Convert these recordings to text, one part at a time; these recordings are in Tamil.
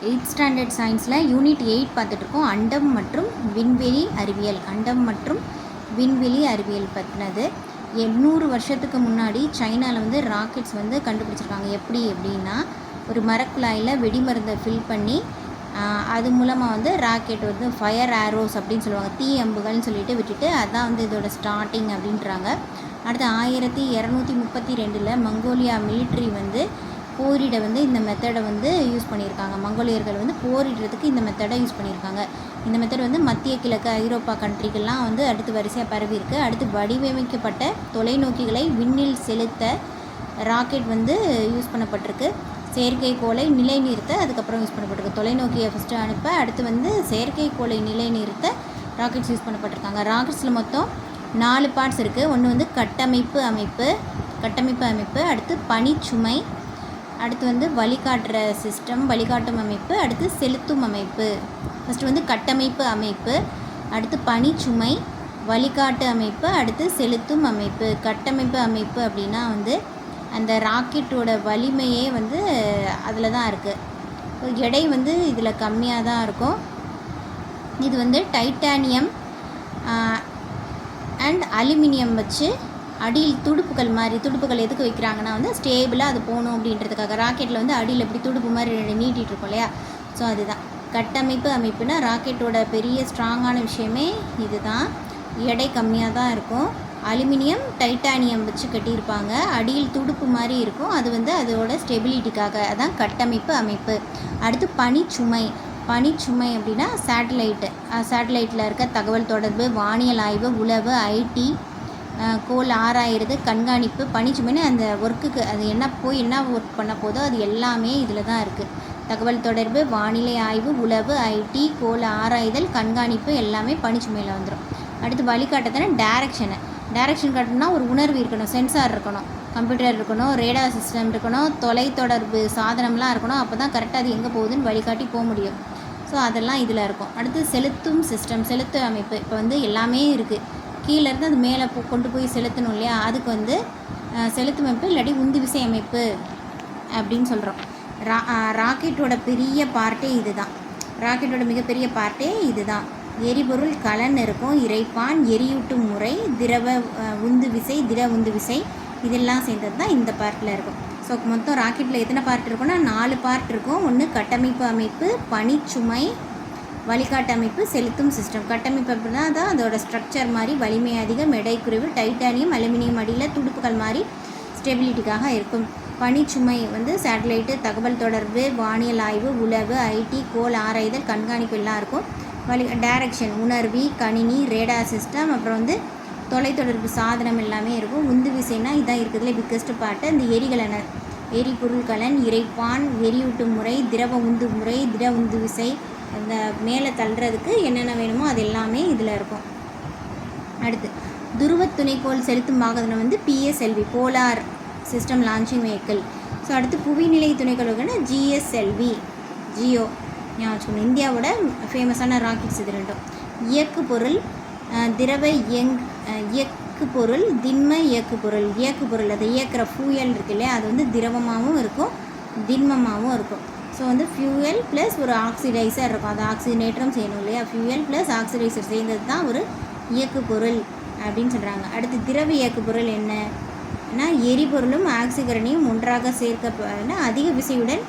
8th ஸ்டாண்டர்ட் சயின்ஸில் யூனிட் 8 பார்த்துட்ருக்கோம். அண்டம் மற்றும் விண்வெளி அறிவியல். அண்டம் மற்றும் விண்வெளி அறிவியல் பற்றினது. 800 வருஷத்துக்கு முன்னாடி சைனாவில் வந்து ராக்கெட்ஸ் வந்து கண்டுபிடிச்சிருக்காங்க. எப்படி அப்படின்னா, ஒரு மரக்குழாயில் வெடிமருந்தை ஃபில் பண்ணி அது மூலமாக வந்து ராக்கெட் வந்து ஃபயர் ஆரோஸ் அப்படின்னு சொல்லுவாங்க, தீ அம்புகள்னு சொல்லிட்டு விட்டுட்டு அதான் வந்து இதோட ஸ்டார்டிங் அப்படின்றாங்க. அடுத்து 1232 மங்கோலியா மிலிட்ரி வந்து போரிட வந்து இந்த மெத்தடை வந்து யூஸ் பண்ணியிருக்காங்க. மங்கோலியர்கள் வந்து போரிடுறதுக்கு இந்த மெத்தடை யூஸ் பண்ணியிருக்காங்க. இந்த மெத்தட் வந்து மத்திய கிழக்கு ஐரோப்பா கண்ட்ரிகள்லாம் வந்து அடுத்து வரிசையாக பரவி இருக்குது. அடுத்து வடிவமைக்கப்பட்ட தொலைநோக்கிகளை விண்ணில் செலுத்த ராக்கெட் வந்து யூஸ் பண்ணப்பட்டிருக்கு. செயற்கைக்கோளை நிலைநிறுத்த அதுக்கப்புறம் யூஸ் பண்ணப்பட்டிருக்கு. தொலைநோக்கியை ஃபஸ்ட்டு அனுப்ப, அடுத்து வந்து செயற்கைக்கோளை நிலைநிறுத்த ராக்கெட்ஸ் யூஸ் பண்ணப்பட்டிருக்காங்க. ராக்கெட்ஸில் மொத்தம் 4 பார்ட்ஸ் இருக்குது. ஒன்று வந்து கட்டமைப்பு அமைப்பு, அடுத்து பணிச்சுமை, அடுத்து வந்து வழிகாட்டுற சிஸ்டம், வழிகாட்டும் அமைப்பு, அடுத்து செலுத்தும் அமைப்பு. ஃபஸ்ட்டு வந்து கட்டமைப்பு அமைப்பு, அடுத்து பணிச்சுமை, வழிகாட்டு அமைப்பு, அடுத்து செலுத்தும் அமைப்பு. கட்டமைப்பு அமைப்பு அப்படின்னா வந்து அந்த ராக்கெட்டோட வலிமையே வந்து அதில் தான் இருக்குது. எடை வந்து இதில் கம்மியாக தான் இருக்கும். இது வந்து டைட்டானியம் அண்ட் அலுமினியம் வச்சு அடியில் துடுப்புகள் மாதிரி, துடுப்புகள் எதுக்கு வைக்கிறாங்கன்னா வந்து ஸ்டேபிளாக அது போகணும் அப்படின்றதுக்காக. ராக்கெட்டில் வந்து அடியில் எப்படி துடுப்பு மாதிரி நீட்டிகிட்டு இருக்கோம் இல்லையா, ஸோ அதுதான் கட்டமைப்பு அமைப்புனா. ராக்கெட்டோட பெரிய ஸ்ட்ராங்கான விஷயமே இது தான். எடை கம்மியாக தான் இருக்கும். அலுமினியம் டைட்டானியம் வச்சு கட்டியிருப்பாங்க, அடியில் துடுப்பு மாதிரி இருக்கும், அது வந்து அதோட ஸ்டெபிலிட்டிக்காக. அதான் கட்டமைப்பு அமைப்பு. அடுத்து பணிச்சுமை அப்படின்னா சேட்டலைட்டில் இருக்க தகவல் தொடர்பு, வானியல் ஆய்வு, உளவு, ஐடி, கோள் ஆராயிறது, கண்காணிப்பு. பணிச்சுமைன்னு அந்த ஒர்க்குக்கு அது என்ன ஒர்க் பண்ண போதோ அது எல்லாமே இதில் தான் இருக்குது. தகவல் தொடர்பு, வானிலை ஆய்வு, உளவு, ஐடி, கோள் ஆராய்தல், கண்காணிப்பு எல்லாமே பணிச்சுமையில் வந்துடும். அடுத்து வழிகாட்டத்தான டைரக்ஷன் காட்டணும்னா ஒரு உணர்வு இருக்கணும், சென்சார் இருக்கணும், கம்ப்யூட்டர் இருக்கணும், ரேடார் சிஸ்டம் இருக்கணும், தொலைத்தொடர்பு சாதனம்லாம் இருக்கணும். அப்போ தான் கரெக்டாக அது எங்கே போகுதுன்னு வழிகாட்டி போக முடியும். ஸோ அதெல்லாம் இதில் இருக்கும். அடுத்து செலுத்தும் சிஸ்டம், செலுத்து அமைப்பு. இப்போ வந்து எல்லாமே இருக்குது, கீழேருந்து அது மேலே கொண்டு போய் செலுத்தணும் இல்லையா, அதுக்கு வந்து செலுத்தும் அமைப்பு இல்லாட்டி உந்து விசை அமைப்பு அப்படின்னு சொல்கிறோம். ராக்கெட்டோட பெரிய பார்ட்டே இது தான். ராக்கெட்டோட மிகப்பெரிய பார்ட்டே இது தான். எரிபொருள் கலன் இருக்கும், இறைப்பான், எரியூட்டும் முறை, திரவ உந்து விசை, திட உந்து விசை, இதெல்லாம் சேர்ந்தது தான் இந்த பார்ட்டில் இருக்கும். ஸோ மொத்தம் ராக்கெட்டில் எத்தனை பார்ட் இருக்குன்னா 4 பார்ட் இருக்கும். ஒன்று கட்டமைப்பு அமைப்பு, பணிச்சுமை, வழிகாட்டு அமைப்பு, செலுத்தும் சிஸ்டம். கட்டமைப்பு அப்படின்னா தான் அதோட ஸ்ட்ரக்சர் மாதிரி, வலிமை அதிகம், எடை குறைவு, டைட்டானியம் அலுமினியம் அடியில் துடுப்புகள் மாதிரி ஸ்டெபிலிட்டிக்காக இருக்கும். பணிச்சுமை வந்து சேட்டலைட்டு, தகவல் தொடர்பு, வானியல் ஆய்வு, உளவு, ஐடி, கோள் ஆராய்தல், கண்காணிப்பு எல்லாம் இருக்கும். டைரக்ஷன் உணர்வி, கணினி, ரேடார் சிஸ்டம், அப்புறம் வந்து தொலைத்தொடர்பு சாதனம் எல்லாமே இருக்கும். உந்து விசைனா இதான் இருக்கிறதுல பிக்கஸ்ட் பார்ட்டு. இந்த எரிபொருள் கலன், இறைப்பான், எரியூட்டும் முறை, திரவ உந்து முறை, திட உந்து விசை, அந்த மேலே தள்ளுறதுக்கு என்னென்ன வேணுமோ அது எல்லாமே இதில் இருக்கும். அடுத்து துருவ துணைக்கோள் செலுத்தும் வாகனம் வந்து PSLV, polar system launching vehicle. So அடுத்து புவிநிலை துணைக்கோள்கள் GSLV, ஜியோ ஞாபகம். இந்தியாவோட ஃபேமஸான ராக்கெட்ஸ் இது ரெண்டும். இயக்குப்பொருள், திரவ இயக்குப்பொருள், திண்ம இயக்குப்பொருள் அதை இயக்குற ஃபியூயல் இருக்கு இல்லையா, அது வந்து திரவமாகவும் இருக்கும், திண்மமாகவும் இருக்கும். ஸோ வந்து ஃபியூயல் ப்ளஸ் ஒரு ஆக்சிடைசர் இருக்கும், அது ஆக்சிஜனேற்றம் செய்யணும் இல்லையா, ஃபியூயல் ப்ளஸ் ஆக்சிடைசர் சேர்ந்தது தான் ஒரு இயக்குப்பொருள் அப்படின்னு சொல்கிறாங்க. அடுத்து திரவ இயக்குப்பொருள் என்னன்னா, எரிபொருளும் ஆக்சிகரணியும் ஒன்றாக சேர்க்க அதிக விசையுடன்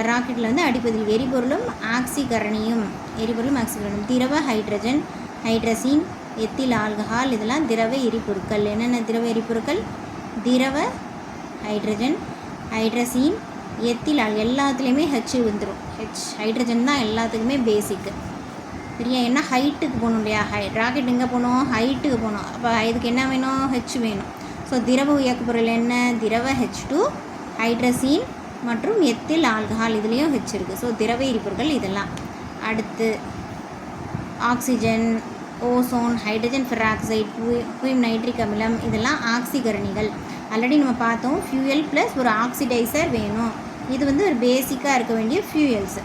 ராக்கெட்டில் வந்து அடிப்பதில் எரிபொருளும் ஆக்சிகரணியும். திரவ ஹைட்ரஜன், எத்தில் ஆல்கஹால், இதெல்லாம் திரவ எரிபொருட்கள். என்னென்ன திரவ எரிபொருட்கள்? திரவ ஹைட்ரஜன், எத்தில் எல்லாத்துலேயுமே ஹெச் வந்துடும். ஹைட்ரஜன் தான் எல்லாத்துக்குமே பேசிக்கு. சரியா? ஏன்னா ஹைட்டுக்கு போகணும் இல்லையா, ராக்கெட் எங்கே போகணும், ஹைட்டுக்கு போகணும். அப்போ இதுக்கு என்ன வேணும், ஹெச் வேணும். ஸோ திரவ இயக்குப்பொருள் என்ன, திரவ H2, ஹைட்ரசீன் மற்றும் எத்தில் ஆல்கஹால், இதுலேயும் ஹெச் இருக்குது. ஸோ திரவ எரிபொருட்கள் இதெல்லாம். அடுத்து ஆக்சிஜன், ஓசோன், ஹைட்ரஜன் பெராக்சைடு, குயிம் நைட்ரிக் அமிலம், இதெல்லாம் ஆக்சிகரணிகள். ஆல்ரெடி நம்ம பார்த்தோம், ஃபியூயல் ப்ளஸ் ஒரு ஆக்சிடைசர் வேணும். இது வந்து ஒரு பேசிக்காக இருக்க வேண்டிய ஃபியூயல்ஸ்.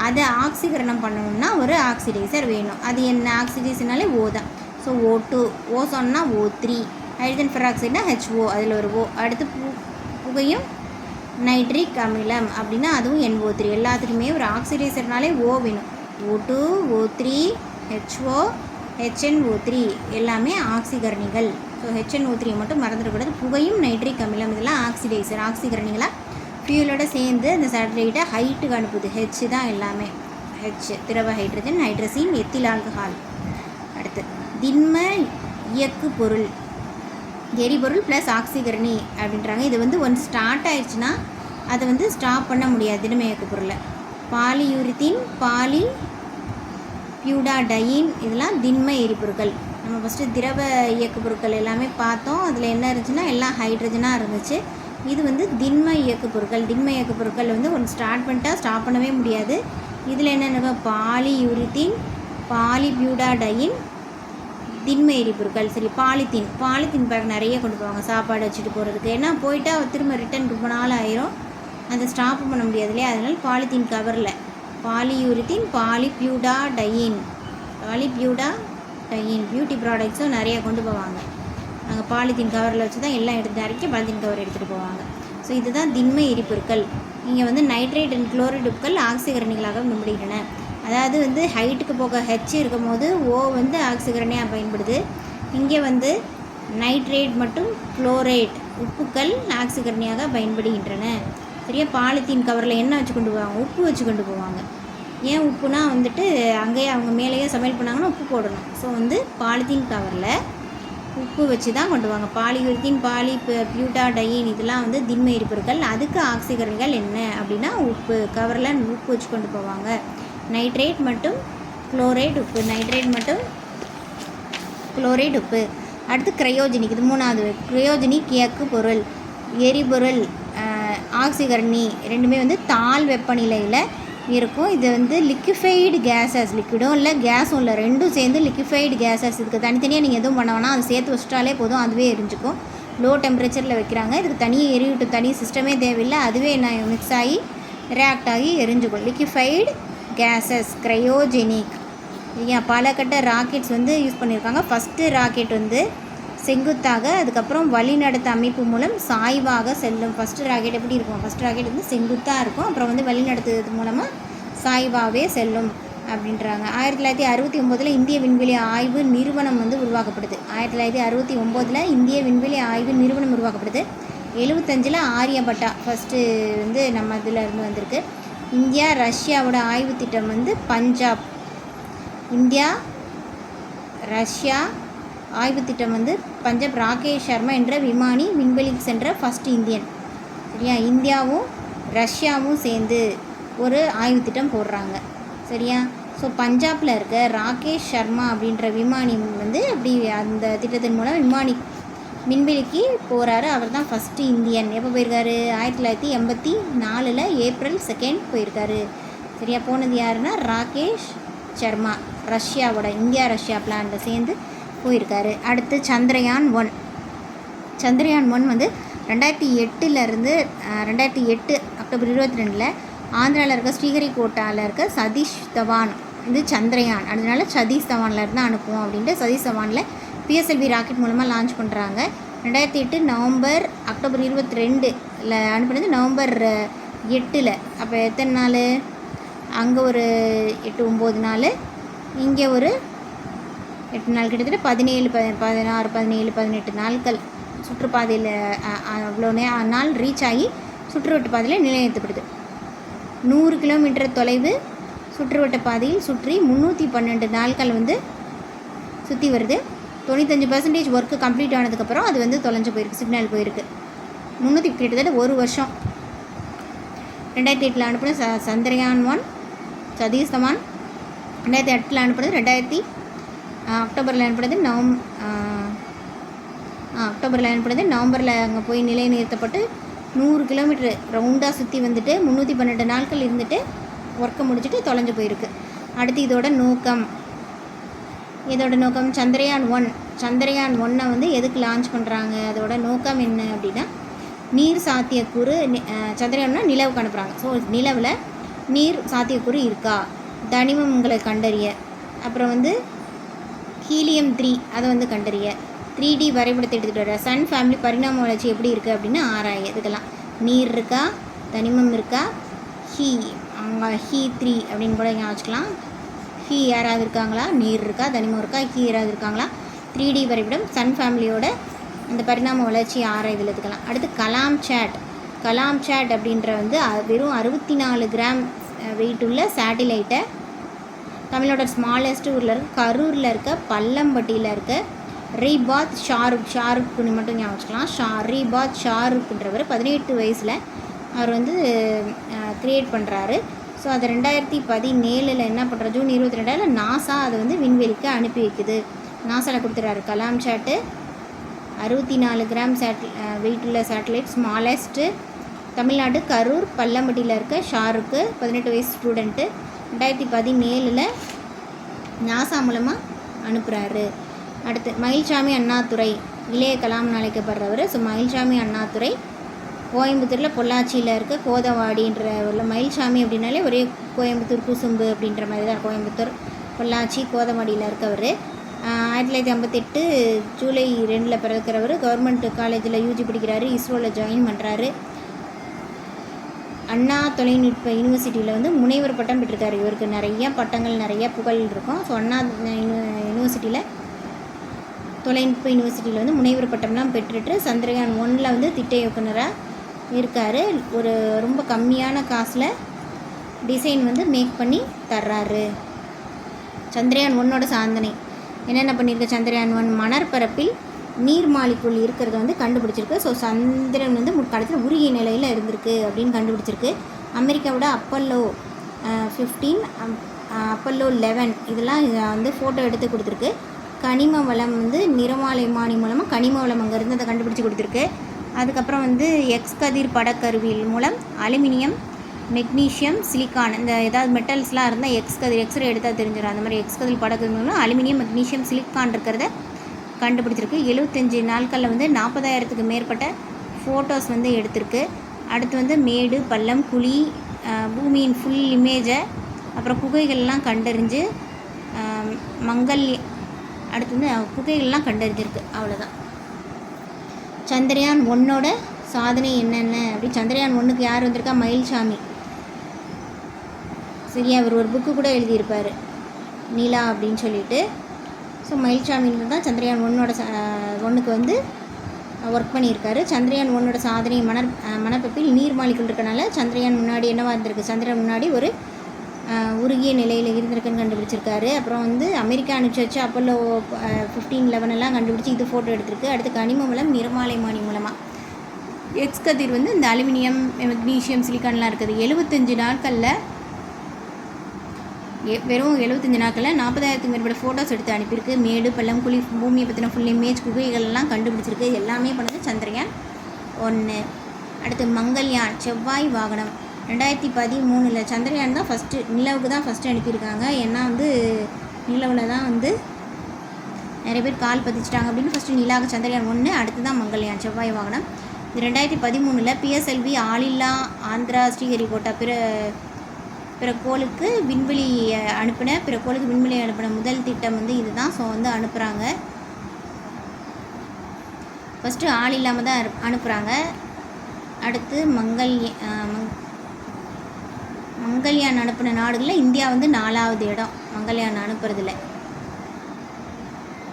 அதை ஆக்சிகரணம் பண்ணணும்னா ஒரு ஆக்சிடைசர் வேணும். அது என்ன ஆக்சிடைசர்னாலே O தான். ஸோ O2, ஓசோன்னா O3, ஹைட்ரஜன் பெராக்சைடுனா HO, அதில் ஒரு O. அடுத்து புகையும் நைட்ரிக் அமிலம் அப்படின்னா அதுவும் NO3. எல்லாத்துக்குமே ஒரு ஆக்சிடைசர்னாலே O வேணும். O2, O3, HO, HNO3 எல்லாமே ஆக்சிகரணிகள். ஸோ HNO3 மட்டும் மறந்துடக்கூடாது. புகையும் நைட்ரிக் அமிலம் இதெல்லாம் ஆக்சிடைசர், ஆக்சிகரணிகளாக ஃபியூலோட சேர்ந்து அந்த சேட்டலைட்டை ஹைட்டுக்கு அனுப்புது. H தான் எல்லாமே. H திரவ ஹைட்ரஜன், ஹைட்ரசின், எத்தில் ஆல்கஹால். அடுத்து திண்ம இயக்கு பொருள், எரிபொருள் ப்ளஸ் ஆக்சிகரணி அப்படின்றாங்க. இது வந்து ஒன்று ஸ்டார்ட் ஆயிடுச்சுன்னா அதை வந்து ஸ்டாப் பண்ண முடியாது திண்ம இயக்கு பொருளை. பாலியூரித்தின், பாலி பியூடாடையின் இதெல்லாம் திண்ம எரிபொருட்கள். நம்ம ஃபஸ்ட்டு திரவ இயக்கு பொருட்கள் எல்லாமே பார்த்தோம். அதில் என்ன இருந்துச்சுன்னா எல்லாம் ஹைட்ரஜனாக இருந்துச்சு. இது வந்து திண்ம இயக்கு பொருட்கள். திண்ம இயக்கு பொருட்கள் வந்து ஒன்று ஸ்டார்ட் பண்ணிட்டா ஸ்டாப் பண்ணவே முடியாது. இதில் என்னென்ன பாலியூரித்தின், பாலிபியூடாடையின் திண்ம எரிபொருட்கள். சரி, பாலித்தீன் பேக் நிறைய கொண்டு போவாங்க சாப்பாடு வச்சுட்டு போகிறதுக்கு. ஏன்னா போயிட்டா திரும்ப ரிட்டன் ரொம்ப நாள் ஆயிரும், அதை ஸ்டாப் பண்ண முடியாது இல்லையா. அதனால் பாலித்தீன் கவரில் பாலியூரித்தின், பாலிபியூடாடையின் பியூட்டி ப்ராடக்ட்ஸும் நிறையா கொண்டு போவாங்க. நாங்கள் பாலித்தீன் கவரில் வச்சு தான் எல்லாம் எடுத்து டேரெக்டாக பாலித்தீன் கவர் எடுத்துகிட்டு போவாங்க. ஸோ இதுதான் திண்ம எரிபொருட்கள். இங்கே வந்து நைட்ரேட் அண்ட் குளோரைடு உப்புகள் ஆக்சிகரணிகளாக முடிகின்றன. அதாவது வந்து ஹைட்டுக்கு போக H இருக்கும் போது O வந்து ஆக்சிகரணியாக பயன்படுது. இங்கே வந்து நைட்ரேட் மற்றும் குளோரைட் உப்புக்கள் ஆக்சிகரணியாக பயன்படுகின்றன. சரியா. பாலித்தீன் கவரில் என்ன வச்சு கொண்டு போவாங்க? உப்பு வச்சு கொண்டு போவாங்க. ஏன் உப்புனா வந்துட்டு அங்கேயே அவங்க மேலேயே சமையல் பண்ணாங்கன்னா உப்பு போடணும். ஸோ வந்து பாலித்தீன் கவரில் உப்பு வச்சு தான் கொண்டு போவாங்க. பாலியூரித்தின், பியூட்டாடையின் இதெல்லாம் வந்து திண்ம எரிபொருட்கள். அதுக்கு ஆக்சிகரணிகள் என்ன அப்படின்னா உப்பு. கவரில் உப்பு வச்சு கொண்டு போவாங்க. நைட்ரேட் மற்றும் குளோரைடு உப்பு, நைட்ரேட் மற்றும் குளோரைடு உப்பு. அடுத்து கிரையோஜெனிக், இது மூணாவது. கிரையோஜெனிக் இயக்கு பொருள், எரிபொருள், ஆக்சிகரணி ரெண்டுமே வந்து தாழ் வெப்பநிலையில் இருக்கும். இது வந்து லிக்விஃபைடு கேஸஸ், லிக்விடும் இல்லை கேஸும் இல்லை, ரெண்டும் சேர்ந்து லிக்விஃபைடு கேஸஸ். இதுக்கு தனித்தனியாக நீங்கள் எதுவும் பண்ண வேணாம், அது சேர்த்து வச்சிட்டாலே போதும், அதுவே எரிஞ்சுக்கும். லோ டெம்பரேச்சரில் வைக்கிறாங்க. இதுக்கு தனியாக எரிவிட்டு தனி சிஸ்டமே தேவையில்லை, அதுவே மிக்ஸ் ஆகி ரியாக்ட் ஆகி எரிஞ்சுக்கும். Liquefied gases, cryogenic. பல கட்ட ராக்கெட்ஸ் வந்து யூஸ் பண்ணியிருக்காங்க. ஃபஸ்ட்டு ராக்கெட் வந்து செங்குத்தாக, அதுக்கப்புறம் வழிநடத்த அமைப்பு மூலம் சாய்வாக செல்லும். ஃபஸ்ட்டு ராக்கெட் எப்படி இருக்கும்? ஃபஸ்ட்டு ராக்கெட் வந்து செங்குத்தாக இருக்கும், அப்புறம் வந்து வழிநடத்துறது மூலமாக சாய்வாகவே செல்லும் அப்படின்றாங்க. 1969 இந்திய விண்வெளி ஆய்வு நிறுவனம் வந்து உருவாக்கப்படுது. 1969 இந்திய விண்வெளி ஆய்வு நிறுவனம் உருவாக்கப்படுது. 75 ஆரியபட்டா ஃபஸ்ட்டு வந்து நம்ம இதில் இருந்து வந்திருக்கு. இந்தியா ரஷ்யாவோட ஆய்வு திட்டம் வந்து பஞ்சாப். இந்தியா ரஷ்யா ஆய்வு திட்டம் வந்து பஞ்சாப். ராகேஷ் சர்மா என்ற விமானி விண்வெளிக்கு சென்ற ஃபஸ்ட் இந்தியன். சரியா. இந்தியாவும் ரஷ்யாவும் சேர்ந்து ஒரு ஆய்வு திட்டம் போடுறாங்க. சரியா. ஸோ பஞ்சாபில் இருக்க ராகேஷ் சர்மா அப்படின்ற விமானி வந்து அப்படி அந்த திட்டத்தின் மூலம் விண்வெளிக்கு போகிறாரு. அவர் தான் ஃபஸ்ட்டு இந்தியன். எப்போ போயிருக்காரு? 1984 ஏப்ரல் 2 போயிருக்காரு. சரியா. போனது யாருன்னா ராகேஷ் சர்மா. ரஷ்யாவோட இந்தியா ரஷ்யா பிளானில் சேர்ந்து போயிருக்காரு. அடுத்து சந்திரயான் 1. சந்திரயான் 1 வந்து 2008 அக்டோபர் 22 ஆந்திராவில் இருக்க ஸ்ரீஹரிகோட்டாவில் இருக்க சதீஷ் தவான் இது சந்திரயான், அதனால சதீஷ் தவானில் இருந்து அனுப்புவோம் அப்படின்ட்டு சதீஷ் தவானில் PSLV ராக்கெட் மூலமாக லான்ச் பண்ணுறாங்க. 2008 அக்டோபர் 22 அனுப்புனது நவம்பர் 8. அப்போ எத்தனை நாள்? அங்கே ஒரு 8-9 நாள், இங்கே ஒரு 8 நாள், கிட்டத்தட்ட 17, 16, 17, 18 நாட்கள் சுற்றுப்பாதையில் அவ்வளோ நாள் ரீச் ஆகி சுற்றுவட்ட பாதையில் நிலைநிறுத்தப்படுது. 100 கிலோமீட்டர் தொலைவு சுற்றுவட்ட பாதையில் சுற்றி 312 நாட்கள் வந்து சுற்றி வருது. 95% ஒர்க்கு கம்ப்ளீட் ஆனதுக்கப்புறம் அது வந்து தொலைஞ்சு போயிருக்கு, சிக்னல் போயிருக்கு. கிட்டத்தட்ட ஒரு வருஷம். 2008 அனுப்புனது சந்திரயான் 1 சதீஷ் தவான். 2008 அனுப்புனது அக்டோபரில் அனுப்புனது அக்டோபரில் அனுப்புனது நவம்பரில் அங்கே போய் நிலை நிறுத்தப்பட்டு 100 கிலோமீட்டர் ரவுண்டாக சுற்றி வந்துட்டு 312 நாட்கள் இருந்துட்டு ஒர்க்கை முடிச்சுட்டு தொலைஞ்சு போயிருக்கு. அடுத்து இதோட நோக்கம் சந்திரயான் 1 வந்து எதுக்கு லான்ச் பண்ணுறாங்க? அதோட நோக்கம் என்ன அப்படின்னா நீர் சாத்தியக்கூறு. சந்திரயான்னா நிலவுக்கு அனுப்புகிறாங்க. ஸோ நிலவில் நீர் சாத்தியக்கூறு இருக்கா, தனிமங்களை கண்டறிய, அப்புறம் வந்து ஹீலியம் 3 அதை வந்து கண்டறிய, 3D வரைபடத்தை எடுத்துகிட்டு வர, சன் ஃபேமிலி பரிணாம வளர்ச்சி எப்படி இருக்குது அப்படின்னு ஆராய. இதுக்கெல்லாம் நீர் இருக்கா, தனிமம் இருக்கா? ஹீ, அங்கே ஹீ 3 அப்படின்னு கூட ஞாபகம் வச்சுக்கலாம். ஹீ யாராவது இருக்காங்களா? நீர் இருக்கா? தனிமம் இருக்கா? ஹீ யாராவது இருக்காங்களா? 3D வரைபடம் சன் ஃபேமிலியோட அந்த பரிணாம வளர்ச்சி இதில் எடுத்துக்கலாம். அடுத்து கலாம் சேட். கலாம் சேட் அப்படின்ற வந்து வெறும் 64 கிராம் வெயிட் உள்ள சேட்டிலைட்டை தமிழோட ஸ்மாலஸ்ட் ஊரில் இருக்க கரூரில் இருக்க பள்ளம்பட்டியில் இருக்க ரீபாத் ஷாருக்குன்னு மட்டும் ஞாபகம் வச்சுக்கலாம். ரீபாத் ஷாருக்குன்றவர் 18 வயசில் அவர் வந்து க்ரியேட் பண்ணுறாரு. ஸோ அதை 2017 என்ன பண்ணுற ஜூன் 22 நாசா அதை வந்து விண்வெளிக்கு அனுப்பி வைக்குது. நாசாவில் கொடுத்துட்றாரு. கலாம் சேட்டு 64 கிராம் வெயிட் உள்ள சேட்டலைட் ஸ்மாலஸ்ட்டு தமிழ்நாடு கரூர் பள்ளம்பட்டியில் இருக்க ஷாருக்கு 18 வயசு ஸ்டூடெண்ட்டு 2017 நாசா மூலமாக அனுப்புகிறாரு. அடுத்து மயில்சாமி அண்ணாதுரை, இளைய கலாம்னு அழைக்கப்படுறவர். ஸோ மயில்சாமி அண்ணாதுரை கோயம்புத்தூரில் பொள்ளாச்சியில் இருக்க கோதவாடின்ற உள்ள மயில்சாமி அப்படின்னாலே ஒரே கோயம்புத்தூர் குசும்பு அப்படின்ற மாதிரி தான். கோயம்புத்தூர் பொள்ளாச்சி கோதவாடியில் இருக்கவர். 1958 ஜூலை 2 பிறக்கிறவர். கவர்மெண்ட் காலேஜில் யூஜி படிக்கிறாரு. இஸ்ரோவில் ஜாயின் பண்ணுறாரு. அண்ணா தொழில்நுட்ப யூனிவர்சிட்டியில் வந்து முனைவர் பட்டம் பெற்றிருக்காரு. இவருக்கு நிறைய பட்டங்கள் நிறைய புகழ் இருக்கும். ஸோ அண்ணா யூனிவர்சிட்டியில் தொழில்நுட்ப யூனிவர்சிட்டியில் வந்து முனைவர் பட்டம்லாம் பெற்றுட்டு சந்திரயான் 1 வந்து திட்ட இயக்குனராக இருக்கார். ஒரு ரொம்ப கம்மியான காசில் டிசைன் வந்து மேக் பண்ணி தர்றாரு. சந்திரயான் 1 சாதனை என்னென்ன பண்ணியிருக்கு? சந்திரயான் 1 மணற்பரப்பில் நீர்மாலிக்குள் இருக்கிறத வந்து கண்டுபிடிச்சிருக்கு. ஸோ சந்திரன் வந்து முற்காலத்தில் உருகிய நிலையில் இருந்திருக்கு அப்படின்னு கண்டுபிடிச்சிருக்கு. அமெரிக்காவோட அப்பல்லோ 15 அப்பல்லோ 11 இதெல்லாம் வந்து ஃபோட்டோ எடுத்து கொடுத்துருக்கு. கனிம வளம் வந்து நிறமாலைமானி மூலமாக கனிம வளம் அங்கே இருந்து அதை கண்டுபிடிச்சி கொடுத்துருக்கு. அதுக்கப்புறம் வந்து எக்ஸ் கதிர் படக்கருவியில் மூலம் அலுமினியம், மெக்னீஷியம், சிலிக்கான் இந்த ஏதாவது மெட்டல்ஸ்லாம் இருந்தால் எக்ஸ்ரே எடுத்தால் தெரிஞ்சிடும். அந்த மாதிரி எக்ஸ் கதிர் படக்கருவி மூலம் அலுமினியம், மெக்னீஷியம், சிலிக்கான் இருக்கிறத கண்டுபிடிச்சிருக்கு. 75 நாட்களில் வந்து 40,000க்கு மேற்பட்ட ஃபோட்டோஸ் வந்து எடுத்திருக்கு. அடுத்து வந்து மேடு பள்ளம் குழி பூமியின் ஃபுல் இமேஜை அப்புறம் குகைகள்லாம் கண்டறிஞ்சு அடுத்து வந்து குகைகள்லாம் கண்டறிஞ்சிருக்கு. அவ்வளோதான். சந்திரயான் 1 சாதனை என்னென்ன அப்படி சந்திரயான் 1க்கு யார் வந்திருக்கா? மயில்சாமி. சரியா, அவர் ஒரு புக்கு கூட எழுதியிருப்பார் நீலா அப்படின்னு சொல்லிட்டு. ஸோ மயில்சாமின்னு தான் சந்திரயான் 1க்கு வந்து ஒர்க் பண்ணியிருக்காரு. சந்திரயான் 1 சாதனை மணப்பரப்பில் நீர்மாலிக்குள் இருக்கனால சந்திரயான் முன்னாடி என்னவா இருந்திருக்கு? சந்திரன் முன்னாடி ஒரு உருகிய நிலையில் இருந்திருக்குன்னு கண்டுபிடிச்சிருக்காரு. அப்புறம் வந்து அமெரிக்கா அனுப்பிச்சு வச்சு அப்பல்லோ 15, 11 கண்டுபிடிச்சி இது ஃபோட்டோ எடுத்திருக்கு. அடுத்து கனிம மூலம் நிறமாலைமானி மூலமாக எக்ஸ் கதிர் வந்து இந்த அலுமினியம், மெக்னீஷியம், சிலிக்கான்லாம் இருக்குது. 75 நாட்களில் வெறும் 75 நாட்களில் 40,000க்கு மேற்பட்ட ஃபோட்டோஸ் எடுத்து அனுப்பியிருக்கு. மேடு பள்ளம் குழி பூமியை பற்றின ஃபுல் இமேஜ் குகைகள்லாம் கண்டுபிடிச்சிருக்கு. எல்லாமே பண்ணது சந்திரயான் 1. அடுத்து மங்கள்யான் செவ்வாய் வாகனம் 2013 சந்திரயான் தான் ஃபஸ்ட்டு நிலவுக்கு தான் ஃபஸ்ட்டு அனுப்பியிருக்காங்க. ஏன்னா வந்து நிலவில் தான் வந்து நிறைய பேர் கால் பதிச்சிட்டாங்க அப்படின்னு ஃபஸ்ட்டு நிலாவுக்கு சந்திரயான் 1, அடுத்து தான் மங்கள்யான் செவ்வாய் வாகனம். இது 2013 PSLV ஆளில்லா ஆந்திரா ஸ்ரீஹரிகோட்டா பிற கோளுக்கு விண்வெளி அனுப்பின முதல் திட்டம் வந்து இதுதான். ஸோ வந்து அனுப்புகிறாங்க. ஃபஸ்ட்டு ஆள் இல்லாமல் தான் அனுப்புகிறாங்க. அடுத்து மங்கள்யான் அனுப்பின நாடுகளில் இந்தியா வந்து 4வது இடம் மங்கள்யான் அனுப்புறதில்ல.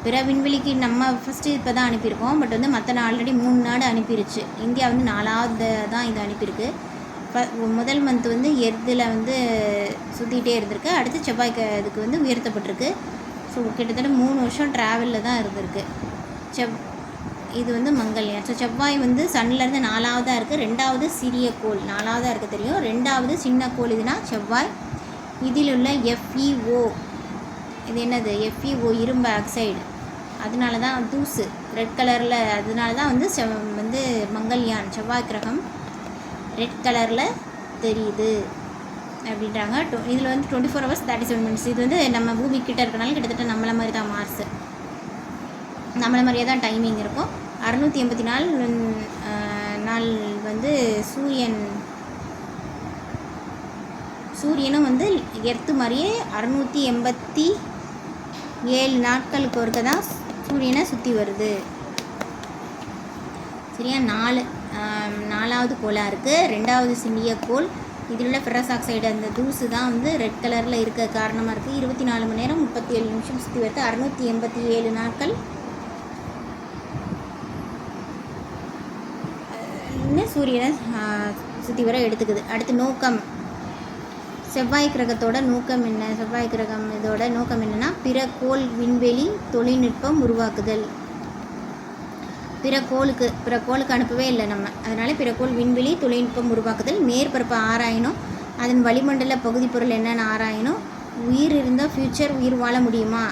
பிற விண்வெளிக்கு நம்ம ஃபஸ்ட்டு இப்போ தான் அனுப்பியிருக்கோம். பட் வந்து மற்ற ஆல்ரெடி 3 நாடு அனுப்பிடுச்சு. இந்தியா வந்து 4வது தான் இது அனுப்பியிருக்கு. முதல் மந்த் வந்து எர்த்தில் வந்து சுற்றிக்கிட்டே இருந்திருக்கு. அடுத்து செவ்வாய்க்கு இதுக்கு வந்து உயர்த்தப்பட்டிருக்கு. ஸோ கிட்டத்தட்ட 3 வருஷம் ட்ராவலில் தான் இருந்திருக்கு. இது வந்து மங்கள்யான். ஸோ செவ்வாய் வந்து சன்னிலேருந்து 4வதாக இருக்குது. 2வது சிறிய கோள் 4வதாக இருக்குது தெரியும். 2வது சின்ன கோள் இதுனா செவ்வாய். இதில் உள்ள FeO இது என்னது? FeO இரும்பு ஆக்சைடு. அதனால தான் தூசு ரெட் கலரில். அதனால தான் வந்து மங்கள்யான் செவ்வாய் கிரகம் ரெட் கலரில் தெரியுது அப்படின்றாங்க. இதில் வந்து 24 hours 37 minutes. இது வந்து நம்ம பூமி கிட்ட இருக்கனால கிட்டத்தட்ட நம்மளை மாதிரி தான் மார்ஸ். நம்மளை மாதிரியே தான் டைமிங் இருக்கும். 684 நாள் வந்து சூரியனும் வந்து எர்த்து மாதிரியே 687 நாட்களுக்கு ஒருக்க தான் சூரியனை சுற்றி வருது. சரியா? 4வது கோளாக இருக்குது. 2வது சிண்டியக்கோள். இதில் உள்ள ஃபெரஸ் ஆக்சைடு அந்த தூசு தான் வந்து ரெட் கலரில் இருக்க காரணமாக இருக்குது. 24 மணி நேரம் 37 நிமிஷம் சுற்றி வருது. 687 நாட்கள் சூரியனை சுற்றி வர எடுத்துக்குது. அடுத்து நோக்கம். செவ்வாய் கிரகத்தோட நோக்கம் என்ன? செவ்வாய் கிரகம் இதோட நோக்கம் என்னென்னா பிற கோள் விண்வெளி தொழில்நுட்பம் உருவாக்குதல். பிற கோளுக்கு அனுப்பவே இல்லை நம்ம, அதனால் பிற கோள் விண்வெளி தொழில்நுட்பம் உருவாக்குதல். மேற்பரப்பை ஆராயணும், அதன் வளிமண்டல பகுதி பொருள் என்னென்னு ஆராயணும். உயிர் இருந்தால் ஃப்யூச்சர் உயிர் வாழ முடியுமா,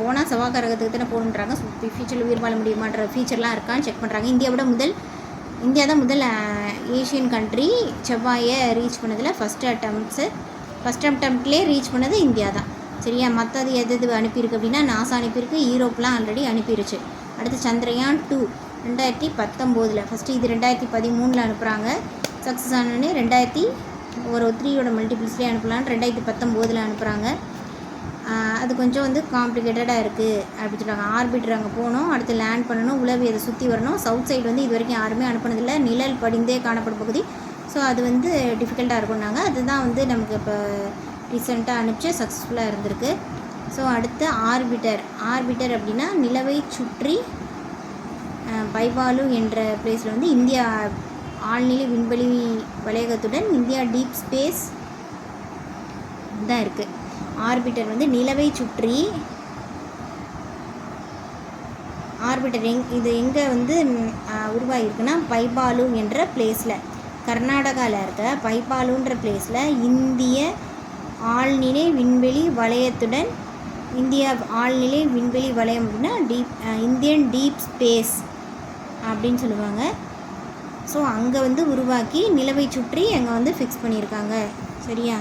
போனால் செவ்வாய் கிரகத்துக்கு தானே போகணுன்றாங்க. ஃப்யூச்சரில் உயிர் வாழ முடியுமான்ற ஃபியூச்சர்லாம் இருக்கான்னு செக் பண்ணுறாங்க. இந்தியா தான் முதல் ஏஷியன் கண்ட்ரி செவ்வாயை ரீச் பண்ணதில் ஃபஸ்ட் அட்டம்ப்ட்லேயே ரீச் பண்ணது இந்தியா தான். சரியா? மற்றது எது அனுப்பியிருக்கு அப்படின்னா நாசா அனுப்பியிருக்கு, யூரோப்லாம் ஆல்ரெடி அனுப்பிடுச்சு. அடுத்து சந்திரயான் 2 2019. ஃபஸ்ட்டு இது 2013 அனுப்புகிறாங்க. சக்ஸஸ் ஆனோடனே 3யோட மல்டிபிள்ஸ்லேயே அனுப்பலான்னு 2019 அனுப்புகிறாங்க. அது கொஞ்சம் வந்து காம்ப்ளிகேட்டடாக இருக்குது அப்படின்னு சொல்கிறாங்க. ஆர்பிட்டர் அங்கே போகணும், அடுத்து லேண்ட் பண்ணணும், உளவி அதை சுற்றி வரணும். சவுத் சைடு வந்து இது வரைக்கும் யாருமே அனுப்புனதில்லை, நிழல் படிந்தே காணப்படும் பகுதி. ஸோ அது வந்து டிஃபிகல்ட்டாக இருக்கும்னாங்க. அதுதான் வந்து நமக்கு இப்போ ரீசெண்டாக அனுப்பிச்சு சக்ஸஸ்ஃபுல்லாக இருந்திருக்கு. ஸோ அடுத்து ஆர்பிட்டர் அப்படின்னா நிலவை சுற்றி பைபாலு என்ற பிளேஸில் வந்து இந்தியா ஆழ்நிலை விண்வெளி வளையகத்துடன் இந்தியா டீப் ஸ்பேஸ் தான் இருக்குது. ஆர்பிட்டர் வந்து நிலவை சுற்றி இது எங்கே வந்து உருவாகிருக்குன்னா பைபாலு என்ற பிளேஸில், கர்நாடகாவில் இருக்க பைபாலுன்ற பிளேஸில் இந்திய ஆழ்நிலை விண்வெளி வளையத்துடன் இந்தியா ஆழ்நிலை விண்வெளி வளையம் அப்படின்னா இந்தியன் டீப் ஸ்பேஸ் அப்படின்னு சொல்லுவாங்க. ஸோ அங்கே வந்து உருவாக்கி நிலவை சுற்றி அங்கே வந்து ஃபிக்ஸ் பண்ணியிருக்காங்க. சரியா?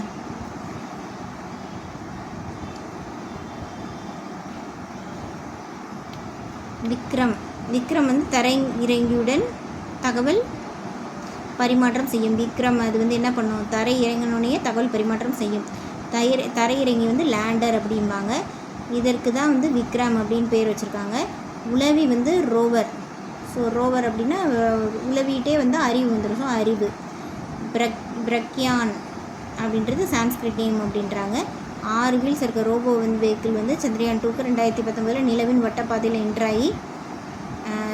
விக்ரம் வந்து தரை இறங்கியுடன் தகவல் பரிமாற்றம் செய்யும். விக்ரம் அது வந்து என்ன பண்ணும், தரை இறங்கினோடனே தகவல் பரிமாற்றம் செய்யும். தரை இறங்கி வந்து லேண்டர் அப்படிம்பாங்க. இதற்கு தான் வந்து விக்ரம் அப்படின்னு பேர் வச்சுருக்காங்க. உளவி வந்து ரோவர். ஸோ ரோவர் அப்படின்னா உளவிட்டே வந்து அறிவு வந்துடும். ஸோ அறிவு. பிரக்யான் அப்படின்றது சான்ஸ்கிரிட் நேம் அப்படின்றாங்க. 6 வீல்ஸ் இருக்க ரோபோ வந்து வெஹிக்கிள் வந்து சந்திரயான் 2க்கு 2019 நிலவின் வட்டப்பாதையில் என்ட்ராகி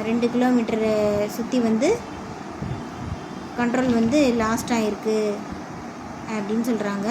2 கிலோமீட்டர் சுற்றி வந்து கண்ட்ரோல் வந்து லாஸ்ட் ஆகிருக்கு அப்படின்னு சொல்கிறாங்க.